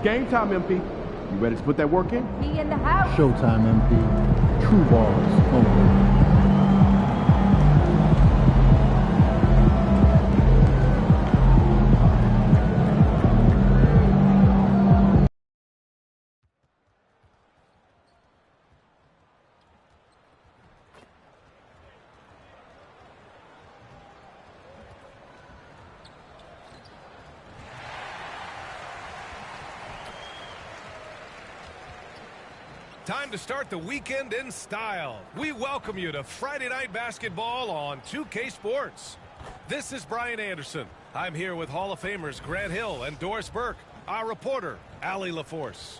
game time, MP. You ready to put that work in? Be in the house. Showtime, MP. True balls only. Time to start the weekend in style. We welcome you to Friday Night Basketball on 2K Sports. This is Brian Anderson. I'm here with Hall of Famers Grant Hill and Doris Burke, our reporter, Allie LaForce.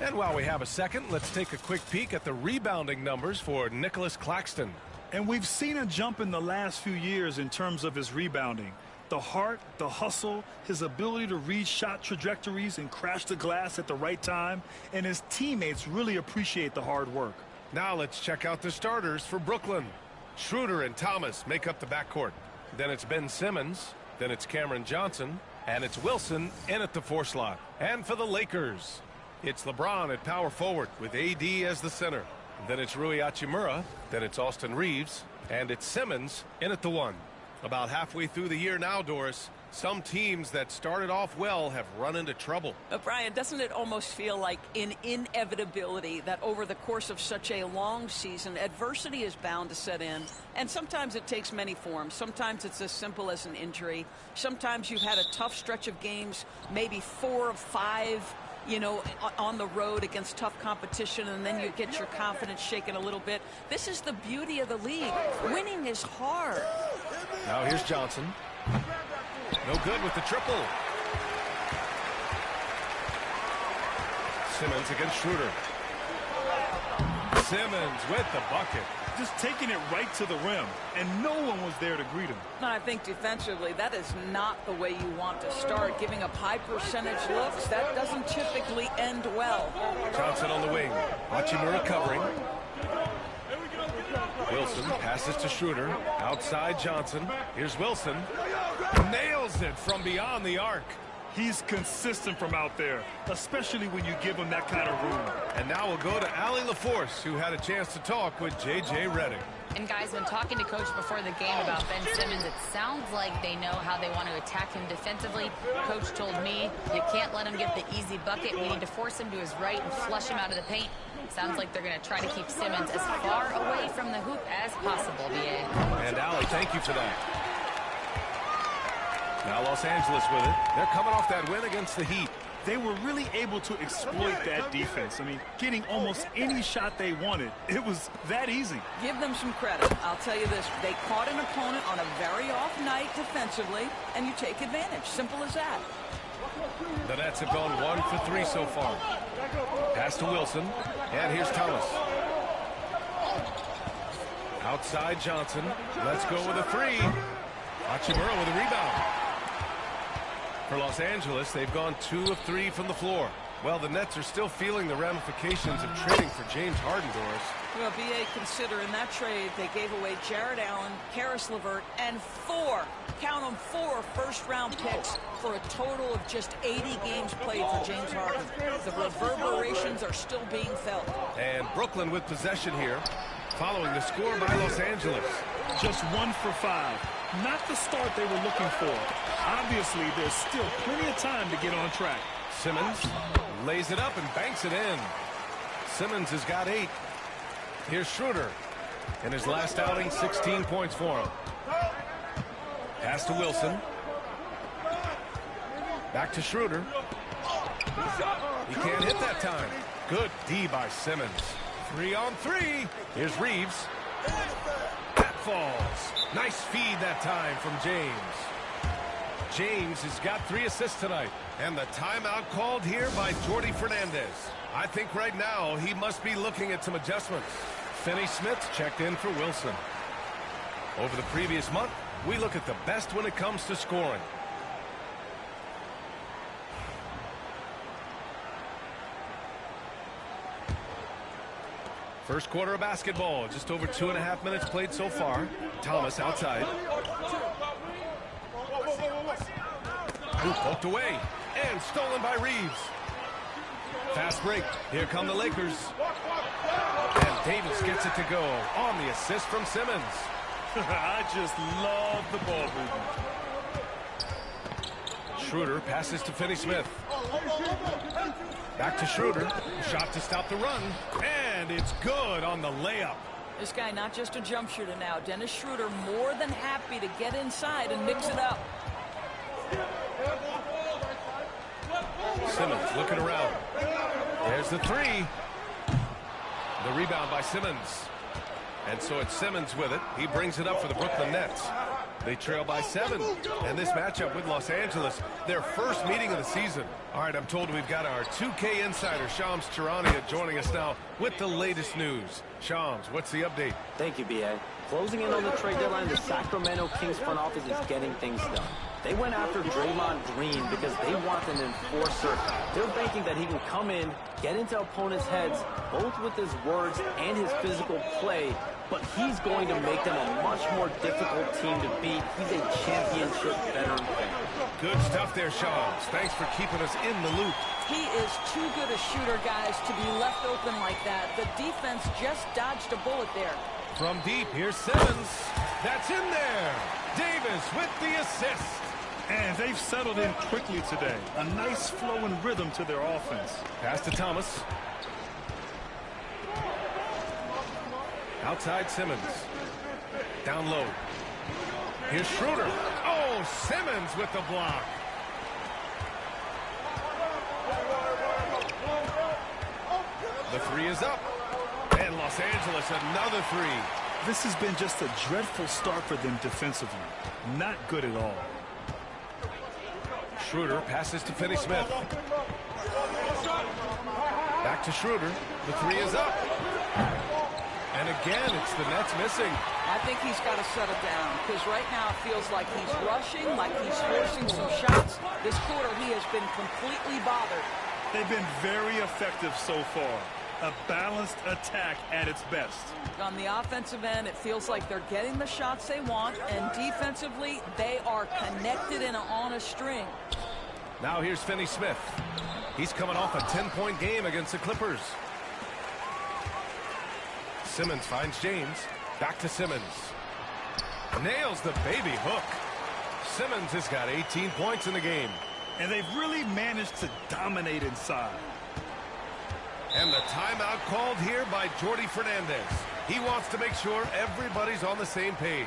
And while we have a second, let's take a quick peek at the rebounding numbers for Nicholas Claxton. And we've seen a jump in the last few years in terms of his rebounding. The heart, the hustle, his ability to read shot trajectories and crash the glass at the right time, and his teammates really appreciate the hard work. Now let's check out the starters for Brooklyn. Schroeder and Thomas make up the backcourt. Then it's Ben Simmons, then it's Cameron Johnson, and it's Wilson in at the 4 slot. And for the Lakers, it's LeBron at power forward with AD as the center. Then it's Rui Hachimura, then it's Austin Reeves, and it's Simmons in at the 1. About halfway through the year now, Doris, some teams that started off well have run into trouble. Brian, doesn't it almost feel like an inevitability that over the course of such a long season, adversity is bound to set in? And sometimes it takes many forms. Sometimes it's as simple as an injury. Sometimes you've had a tough stretch of games, maybe 4 of 5, you know, on the road against tough competition, and then you get your confidence shaken a little bit. This is the beauty of the league. Winning is hard. Now here's Johnson. No good with the triple. Simmons against Schroeder. Simmons with the bucket. Just taking it right to the rim, and no one was there to greet him. I think defensively, that is not the way you want to start. Giving up high percentage looks, that doesn't typically end well. Johnson on the wing. Hachimura covering. Wilson passes to Schroeder. Outside Johnson. Here's Wilson. Nails it from beyond the arc. He's consistent from out there, especially when you give him that kind of room. And now we'll go to Allie LaForce, who had a chance to talk with J.J. Redick. And guys, when talking to Coach before the game about Ben Simmons, it sounds like they know how they want to attack him defensively. Coach told me, you can't let him get the easy bucket. We need to force him to his right and flush him out of the paint. Sounds like they're going to try to keep Simmons as far away from the hoop as possible, B.A. And Allie, thank you for that. Now Los Angeles with it. They're coming off that win against the Heat. They were really able to exploit that defense. I mean, getting almost any shot they wanted. It was that easy. Give them some credit. I'll tell you this. They caught an opponent on a very off night defensively, and you take advantage. Simple as that. The Nets have gone 1 for 3 so far. Pass to Wilson. And here's Thomas. Outside Johnson. Let's go with a 3. Hachimura with a rebound. For Los Angeles, they've gone 2 of 3 from the floor. Well, the Nets are still feeling the ramifications of trading for James Harden, Doris. Well, B.A., consider in that trade, they gave away Jared Allen, Karis LeVert, and 4, count them, 4 first-round picks for a total of just 80 games played for James Harden. The reverberations are still being felt. And Brooklyn with possession here, following the score by Los Angeles. Just 1 for 5. Not the start they were looking for. Obviously, there's still plenty of time to get on track. Simmons lays it up and banks it in. Simmons has got 8. Here's Schroeder. In his last outing, 16 points for him. Pass to Wilson. Back to Schroeder. He can't hit that time. Good D by Simmons. 3 on 3. Here's Reeves. That falls. Nice feed that time from James. James has got 3 assists tonight. And the timeout called here by Jordi Fernandez. I think right now he must be looking at some adjustments. Finney Smith checked in for Wilson. Over the previous month, we look at the best when it comes to scoring. First quarter of basketball, just over 2.5 minutes played so far. Thomas outside. Ooh, poked away. And stolen by Reeves. Fast break. Here come the Lakers. And Davis gets it to go on the assist from Simmons. I just love the ball movement. Schroeder passes to Finney-Smith. Back to Schroeder. Shot to stop the run. And it's good on the layup. This guy not just a jump shooter now. Dennis Schroeder more than happy to get inside and mix it up. Simmons looking around. There's the three. The rebound by Simmons. And so it's Simmons with it. He brings it up for the Brooklyn Nets. They trail by 7. And this matchup with Los Angeles, their first meeting of the season. All right, I'm told we've got our 2K insider, Shams Charania, joining us now with the latest news. Shams, what's the update? Thank you, B.A. Closing in on the trade deadline, the Sacramento Kings front office is getting things done. They went after Draymond Green because they want an enforcer. They're thinking that he can come in, get into opponents' heads, both with his words and his physical play, but he's going to make them a much more difficult team to beat. He's a championship veteran fan. Good stuff there, Shams. Thanks for keeping us in the loop. He is too good a shooter, guys, to be left open like that. The defense just dodged a bullet there. From deep, here's Simmons. That's in there. Davis with the assist. And they've settled in quickly today. A nice flow and rhythm to their offense. Pass to Thomas. Outside Simmons. Down low. Here's Schroeder. Oh, Simmons with the block. The three is up. And Los Angeles another three. This has been just a dreadful start for them defensively. Not good at all. Schroeder passes to Finney-Smith. Back to Schroeder. The three is up. And again, it's the Nets missing. I think he's got to settle down because right now it feels like he's rushing, like he's forcing some shots. This quarter, he has been completely bothered. They've been very effective so far. A balanced attack at its best. On the offensive end, it feels like they're getting the shots they want, and defensively, they are connected and on a string. Now here's Finney-Smith. He's coming off a 10-point game against the Clippers. Simmons finds James. Back to Simmons. Nails the baby hook. Simmons has got 18 points in the game. And they've really managed to dominate inside. And the timeout called here by Jordi Fernandez. He wants to make sure everybody's on the same page.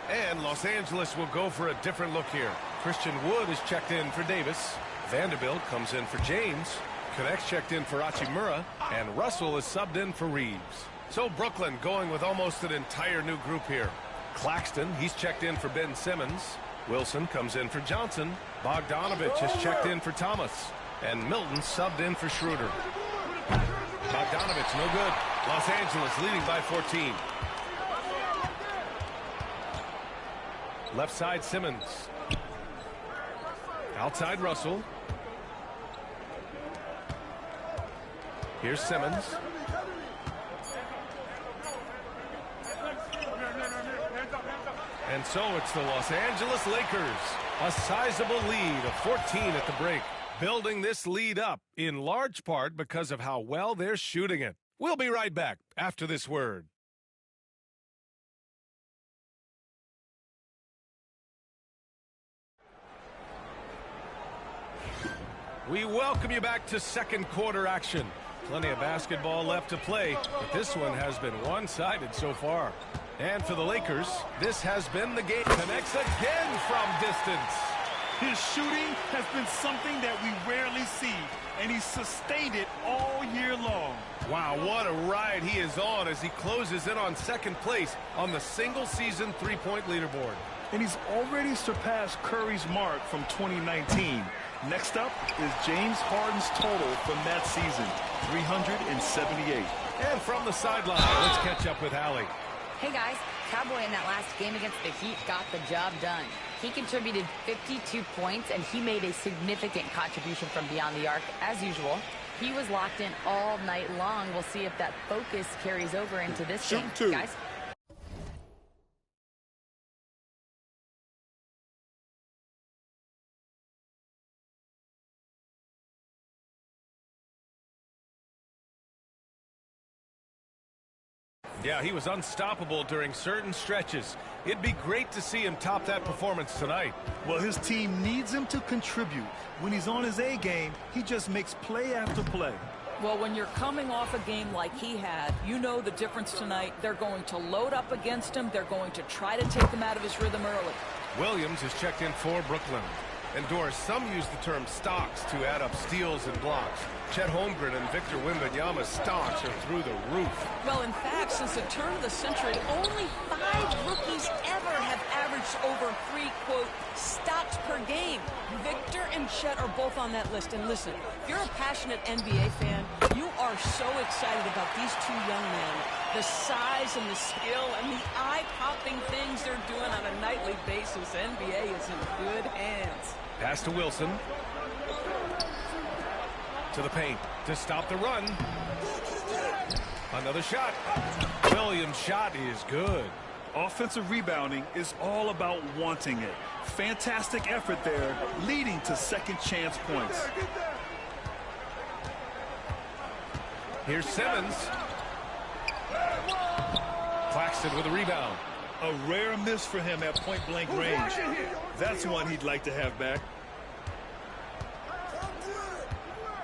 And Los Angeles will go for a different look here. Christian Wood is checked in for Davis. Vanderbilt comes in for James. Connects checked in for Hachimura. And Russell is subbed in for Reeves. So Brooklyn going with almost an entire new group here. Claxton, he's checked in for Ben Simmons. Wilson comes in for Johnson. Bogdanovich is checked in for Thomas. And Milton subbed in for Schroeder. Bogdanovich no good. Los Angeles leading by 14. Left side Simmons. Outside Russell. Here's Simmons. And so it's the Los Angeles Lakers. A sizable lead of 14 at the break. Building this lead up in large part because of how well they're shooting it. We'll be right back after this word. We welcome you back to second quarter action. Plenty of basketball left to play, but this one has been one-sided so far. And for the Lakers, this has been the game. Connects again from distance. His shooting has been something that we rarely see, and he's sustained it all year long. Wow, what a ride he is on as he closes in on second place on the single-season three-point leaderboard. And he's already surpassed Curry's mark from 2019. Next up is James Harden's total from that season, 378. And from the sideline, let's catch up with Allie. Hey guys, Cowboy in that last game against the Heat got the job done. He contributed 52 points, and he made a significant contribution from beyond the arc, as usual. He was locked in all night long. We'll see if that focus carries over into this game. Guys. Yeah, he was unstoppable during certain stretches. It'd be great to see him top that performance tonight. Well, his team needs him to contribute. When he's on his A game, he just makes play after play. Well, when you're coming off a game like he had, you know the difference tonight. They're going to load up against him. They're going to try to take him out of his rhythm early. Williams has checked in for Brooklyn. And Doris, some use the term stocks to add up steals and blocks. Chet Holmgren and Victor Wembanyama's stocks are through the roof. Well, in fact, since the turn of the century, only 5 rookies ever have averaged over 3, quote, stocks per game. Victor and Chet are both on that list. And listen, if you're a passionate NBA fan, you are so excited about these two young men. The size and the skill and the eye-popping things they're doing on a nightly basis. NBA is in good hands. Pass to Wilson. To the paint to stop the run. Another shot. Williams' shot is good. Offensive rebounding is all about wanting it. Fantastic effort there, leading to second chance points. Here's Simmons. Claxton with a rebound. A rare miss for him at point-blank range. That's one he'd like to have back.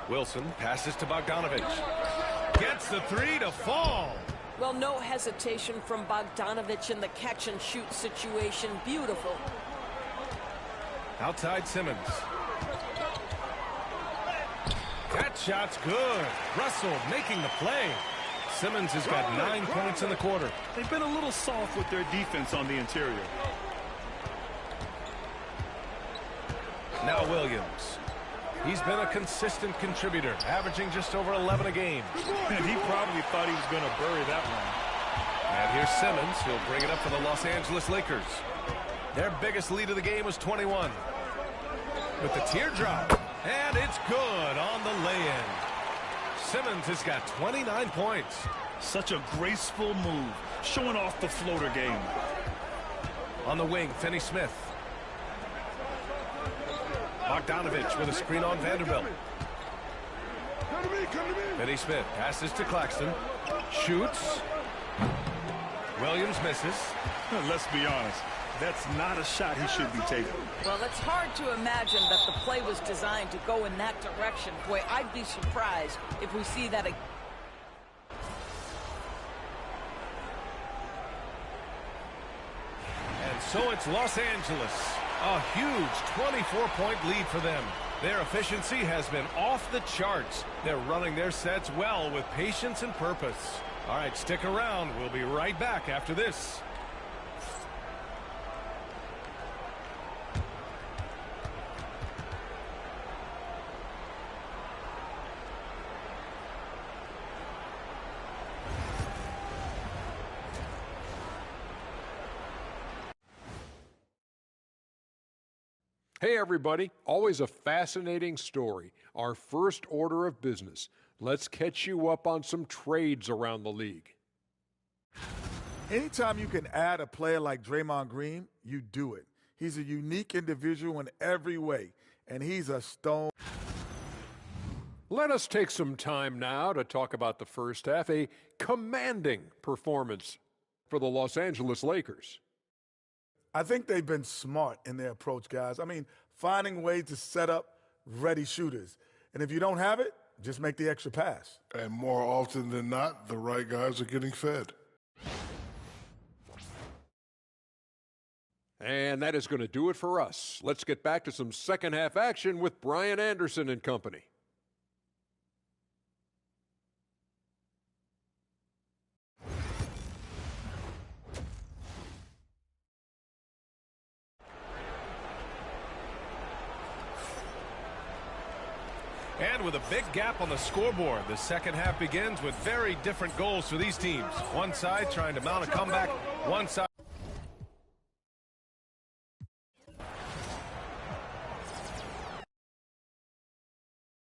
Wilson passes to Bogdanovich. Gets the three to fall. Well, no hesitation from Bogdanovich in the catch-and-shoot situation. Beautiful. Outside Simmons. That shot's good. Russell making the play. Simmons has got 9 points in the quarter. They've been a little soft with their defense on the interior. Now Williams. He's been a consistent contributor, averaging just over 11 a game. And he probably thought he was going to bury that one. And here's Simmons. He'll bring it up for the Los Angeles Lakers. Their biggest lead of the game was 21. With the teardrop. And it's good on the lay-in. Simmons has got 29 points. Such a graceful move, showing off the floater game. On the wing, Finney-Smith. Bogdanovich with a screen on Vanderbilt. Finney-Smith passes to Claxton. Shoots. Williams misses. Let's be honest. That's not a shot he should be taking. Well, it's hard to imagine that the play was designed to go in that direction. Boy, I'd be surprised if we see that again. And so it's Los Angeles. A huge 24-point lead for them. Their efficiency has been off the charts. They're running their sets well with patience and purpose. All right, stick around. We'll be right back after this. Hey everybody, always a fascinating story. Our first order of business. Let's catch you up on some trades around the league. Anytime you can add a player like Draymond Green, you do it. He's a unique individual in every way, and he's a stone. Let us take some time now to talk about the first half, a commanding performance for the Los Angeles Lakers. I think they've been smart in their approach, guys. I mean, finding ways to set up ready shooters. And if you don't have it, just make the extra pass. And more often than not, the right guys are getting fed. And that is going to do it for us. Let's get back to some second half action with Brian Anderson and company. And with a big gap on the scoreboard, the second half begins with very different goals for these teams. One side trying to mount a comeback, one side